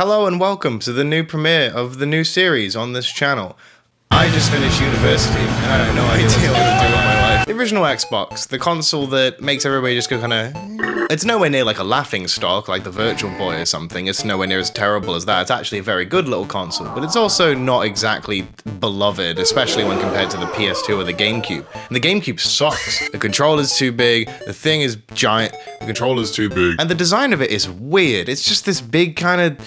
Hello and welcome to the new premiere of the new series on this channel. I just finished university and I have no idea what I'm gonna do with my life. The original Xbox, the console that makes everybody just go kinda... It's nowhere near like a laughing stock like the Virtual Boy or something. It's nowhere near as terrible as that. It's actually a very good little console, but it's also not exactly beloved, especially when compared to the PS2 or the GameCube. And the GameCube sucks. The controller's too big, the thing is giant, the controller's too big, and the design of it is weird. It's just this big kind of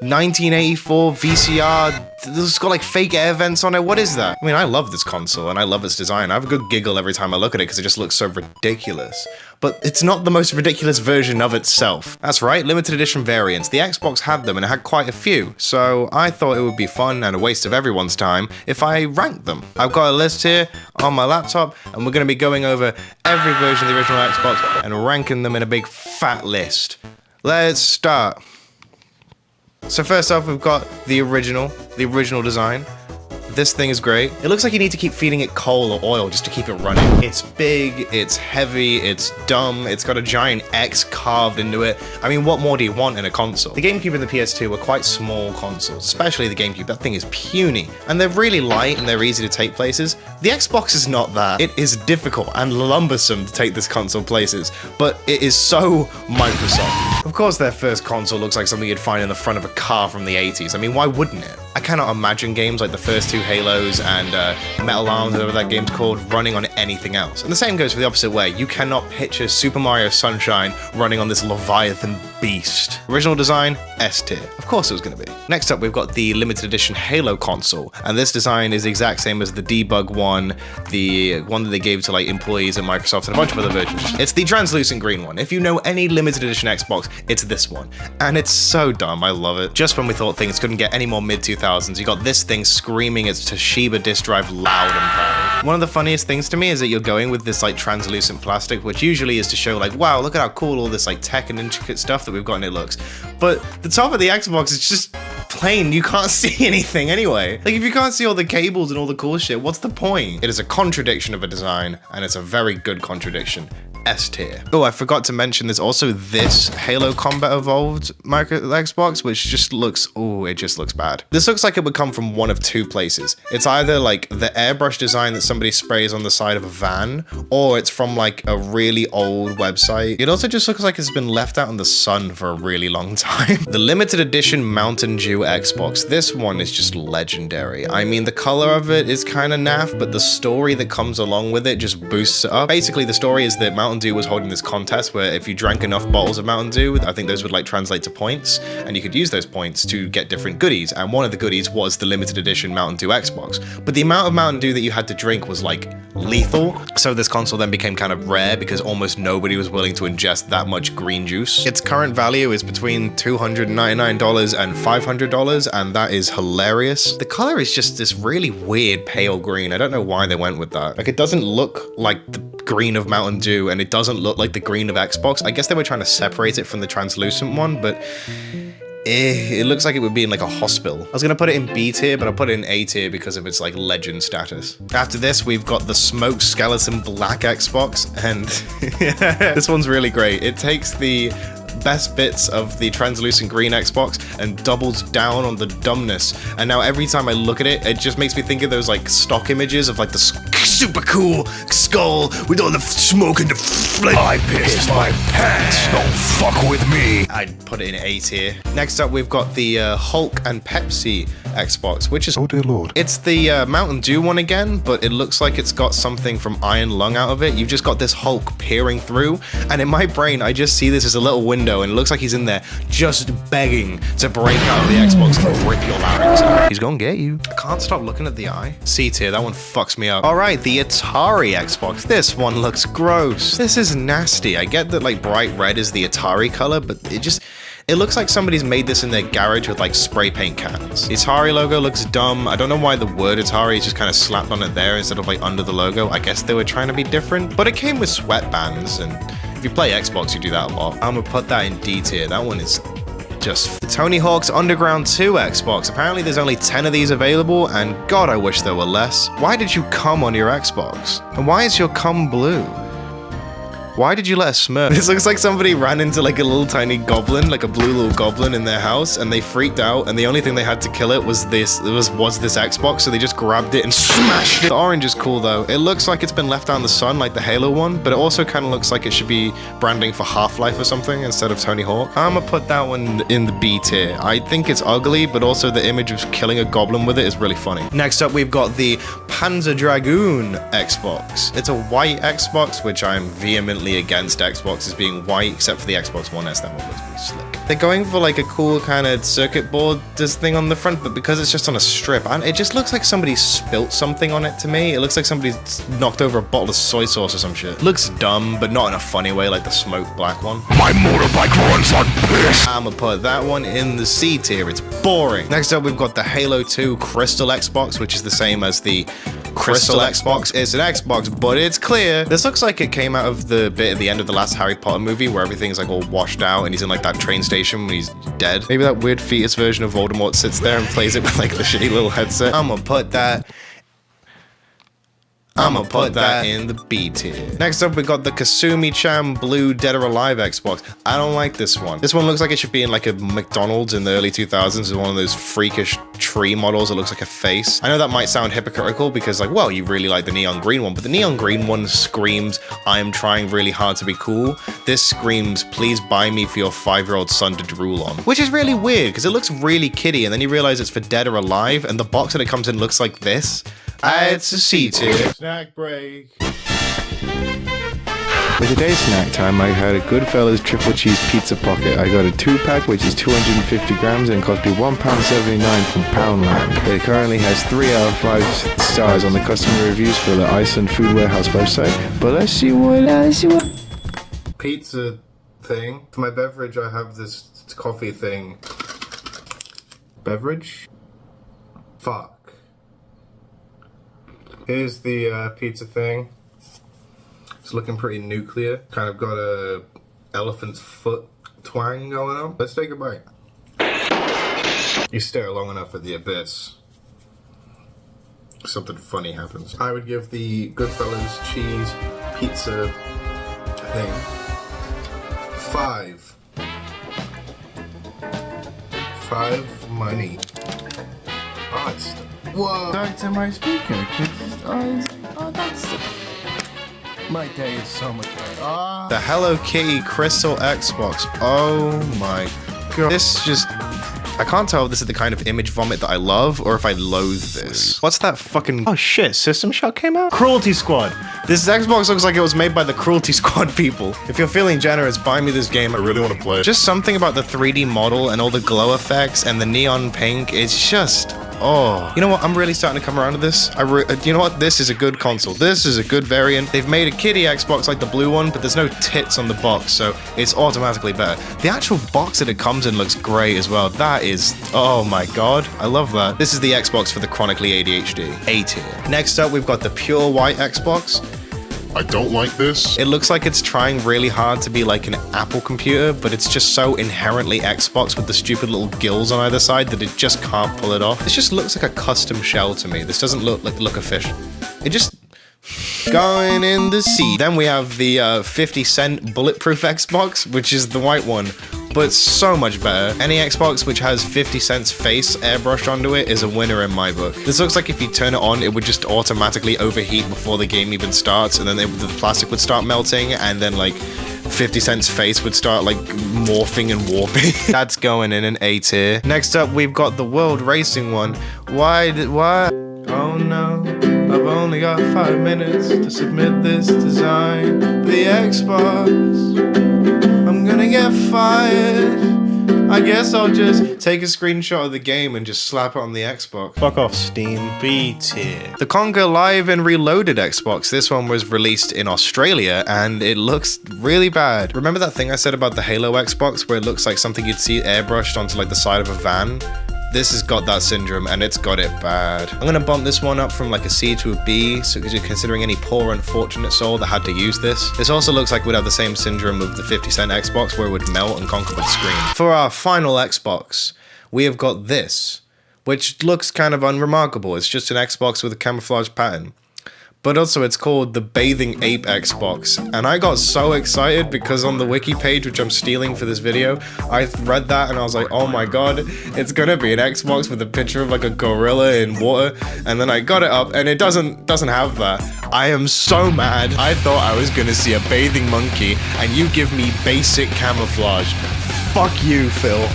1984 VCR. It's got like fake air vents on it. What is that? I mean, I love this console and I love its design. I have a good giggle every time I look at it because it just looks so ridiculous. But it's not the most ridiculous version of itself. That's right, limited edition variants. The Xbox had them and it had quite a few. So I thought it would be fun and a waste of everyone's time if I ranked them. I've got a list here on my laptop and we're going to be going over every version of the original Xbox and ranking them in a big fat list. Let's start. So first off, we've got the original design. This thing is great. It looks like you need to keep feeding it coal or oil just to keep it running. It's big, it's heavy, it's dumb, it's got a giant X carved into it. I mean, what more do you want in a console? The GameCube and the PS2 were quite small consoles, especially the GameCube. That thing is puny. And they're really light and they're easy to take places. The Xbox is not that. It is difficult and lumbersome to take this console places, but it is so Microsoft. Of course, their first console looks like something you'd find in the front of a car from the 80s. I mean, why wouldn't it? I cannot imagine games like the first two Halos and Metal Arms, whatever that game's called, running on anything else. And the same goes for the opposite way. You cannot picture Super Mario Sunshine running on this Leviathan beast. Original design, S tier. Of course it was going to be. Next up, we've got the limited edition Halo console, and this design is the exact same as the debug one, the one that they gave to like employees at Microsoft and a bunch of other versions. It's the translucent green one. If you know any limited edition Xbox, it's this one. And it's so dumb, I love it. Just when we thought things couldn't get any more mid-2000s, you got this thing screaming its Toshiba disk drive loud and proud. One of the funniest things to me is that you're going with this like translucent plastic, which usually is to show like, wow, look at how cool all this like tech and intricate stuff that we've got and it looks. But the top of the Xbox is just plain. You can't see anything anyway. Like if you can't see all the cables and all the cool shit, what's the point? It is a contradiction of a design, and it's a very good contradiction. S tier. Oh, I forgot to mention there's also this Halo Combat Evolved Xbox, which just looks, oh, it just looks bad. This looks like it would come from one of two places. It's either like the airbrush design that somebody sprays on the side of a van, or it's from like a really old website. It also just looks like it's been left out in the sun for a really long time. The limited edition Mountain Dew Xbox. This one is just legendary. I mean, the color of it is kind of naff, but the story that comes along with it just boosts it up. Basically, the story is that Mountain Dew was holding this contest where if you drank enough bottles of Mountain Dew, I think those would like translate to points, and you could use those points to get different goodies, and one of the goodies was the limited edition Mountain Dew Xbox. But the amount of Mountain Dew that you had to drink was like lethal, so this console then became kind of rare because almost nobody was willing to ingest that much green juice. Its current value is between $299 and $500, and that is hilarious. The color is just this really weird pale green. I don't know why they went with that. Like, it doesn't look like the green of Mountain Dew, and it doesn't look like the green of Xbox. I guess they were trying to separate it from the translucent one, but it looks like it would be in like a hospital. I was gonna put it in B tier, but I'll put it in A tier because of its like legend status. After this, we've got the Smoke Skeleton Black Xbox, and this one's really great. It takes the best bits of the translucent green Xbox and doubles down on the dumbness. And now every time I look at it, it just makes me think of those like stock images of like the super cool skull with all the smoke and the flame. I pissed my pants, don't fuck with me. I'd put it in A tier. Next up, we've got the Hulk and Pepsi Xbox, which is, oh dear lord, it's the Mountain Dew one again, but it looks like it's got something from Iron Lung out of it. You've just got this Hulk peering through, and in my brain, I just see this as a little window, and it looks like he's in there just begging to break out of the Xbox and rip your larynx out. He's gonna get you. I can't stop looking at the eye. C tier, that one fucks me up. All right, the Atari Xbox. This one looks gross. This is nasty. I get that like bright red is the Atari color, but it looks like somebody's made this in their garage with like spray paint cans. The Atari logo looks dumb. I don't know why the word Atari is just kind of slapped on it there instead of like under the logo. I guess they were trying to be different, but it came with sweatbands, and if you play Xbox, you do that a lot. I'm gonna put that in D tier. That one is just the Tony Hawk's Underground 2 Xbox. Apparently there's only 10 of these available, and God, I wish there were less. Why did you cum on your Xbox? And why is your cum blue? Why did you let us smurf? This looks like somebody ran into like a little tiny goblin, like a blue little goblin in their house, and they freaked out, and the only thing they had to kill it was this Xbox, so they just grabbed it and smashed it. The orange is cool though. It looks like it's been left out in the sun like the Halo one, but it also kind of looks like it should be branding for Half-Life or something instead of Tony Hawk. I'm gonna put that one in the B tier. I think it's ugly, but also the image of killing a goblin with it is really funny. Next up, we've got the Panzer Dragoon Xbox. It's a white Xbox, which I'm vehemently against Xboxes being white, except for the Xbox One S. That one looks pretty slick. They're going for like a cool kind of circuit board this thing on the front, but because it's just on a strip, and it just looks like somebody spilt something on it to me. It looks like somebody knocked over a bottle of soy sauce or some shit. Looks dumb, but not in a funny way like the smoked black one. My motorbike runs on piss. I'ma put that one in the C tier. It's boring. Next up, we've got the Halo 2 Crystal Xbox, which is the same as the Crystal Xbox. It's an Xbox, but it's clear. This looks like it came out of the bit at the end of the last Harry Potter movie where everything's like all washed out and he's in like that train station when he's dead. Maybe that weird fetus version of Voldemort sits there and plays it with like the shitty little headset. I'ma put that in the B tier. Next up, we got the Kasumi-chan Blue Dead or Alive Xbox. I don't like this one. This one looks like it should be in like a McDonald's in the early 2000s. It's one of those freakish tree models that looks like a face. I know that might sound hypocritical because like, well, you really like the neon green one, but the neon green one screams, I am trying really hard to be cool. This screams, please buy me for your 5-year-old son to drool on. Which is really weird because it looks really kiddie, and then you realize it's for Dead or Alive, and the box that it comes in looks like this. It's a C tier. Snack break. With today's snack time, I had a Goodfellas triple cheese pizza pocket. I got a 2-pack, which is 250 grams, and it cost me £1.79 from Poundland. It currently has 3 out of 5 stars on the customer reviews for the Iceland Food Warehouse website. But let's see what. Pizza thing. For my beverage, I have this coffee thing. Beverage? Fuck. Here's the pizza thing. It's looking pretty nuclear. Kind of got a elephant's foot twang going on. Let's take a bite. You stare long enough at the abyss, something funny happens. I would give the Goodfellas cheese pizza thing 5 money. Oh, it's... Whoa! Back to my speaker. My day is so much better. The Hello Kitty Crystal Xbox. Oh my god. This just... I can't tell if this is the kind of image vomit that I love or if I loathe this. What's that fucking... Oh shit, System Shock came out? Cruelty Squad. This Xbox looks like it was made by the Cruelty Squad people. If you're feeling generous, buy me this game. I really want to play it. Just something about the 3D model and all the glow effects and the neon pink. It's just... Oh, you know what? I'm really starting to come around to this. You know what? This is a good console. This is a good variant. They've made a kiddie Xbox like the blue one, but there's no tits on the box, so it's automatically better. The actual box that it comes in looks great as well. That is, oh my god, I love that. This is the Xbox for the chronically ADHD. A tier. Next up, we've got the pure white Xbox. I don't like this. It looks like it's trying really hard to be like an Apple computer, but it's just so inherently Xbox with the stupid little gills on either side that it just can't pull it off. This just looks like a custom shell to me. This doesn't look official. It just... Going in the C. Then we have the 50 cent bulletproof Xbox, which is the white one, but so much better. Any Xbox which has 50 Cent's face airbrushed onto it is a winner in my book. This looks like if you turn it on, it would just automatically overheat before the game even starts, and then the plastic would start melting, and then like 50 Cent's face would start like morphing and warping. That's going in an A tier. Next up, we've got the World Racing one. Why? Oh no. I've only got 5 minutes to submit this design. The Xbox, I'm gonna get fired. I guess I'll just take a screenshot of the game and just slap it on the Xbox. Fuck off, Steam. B tier. The Conga Live and Reloaded Xbox. This one was released in Australia and it looks really bad. Remember that thing I said about the Halo Xbox where it looks like something you'd see airbrushed onto like the side of a van? This has got that syndrome and it's got it bad. I'm gonna bump this one up from like a C to a B, so because you're considering any poor unfortunate soul that had to use this. This also looks like we'd have the same syndrome of the 50 Cent Xbox where it would melt and Conker would scream. For our final Xbox, we have got this, which looks kind of unremarkable. It's just an Xbox with a camouflage pattern. but also it's called the Bathing Ape Xbox. And I got so excited because on the wiki page, which I'm stealing for this video, I read that and I was like, oh my god, it's gonna be an Xbox with a picture of like a gorilla in water. And then I got it up and it doesn't have that. I am so mad. I thought I was gonna see a bathing monkey and you give me basic camouflage. Fuck you, Phil.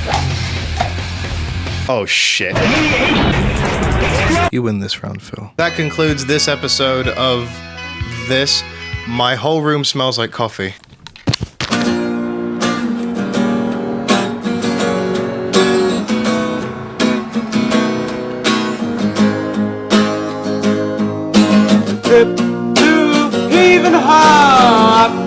Oh shit. You win this round, Phil. That concludes this episode of this. My whole room smells like coffee. Trip to Haven Hop.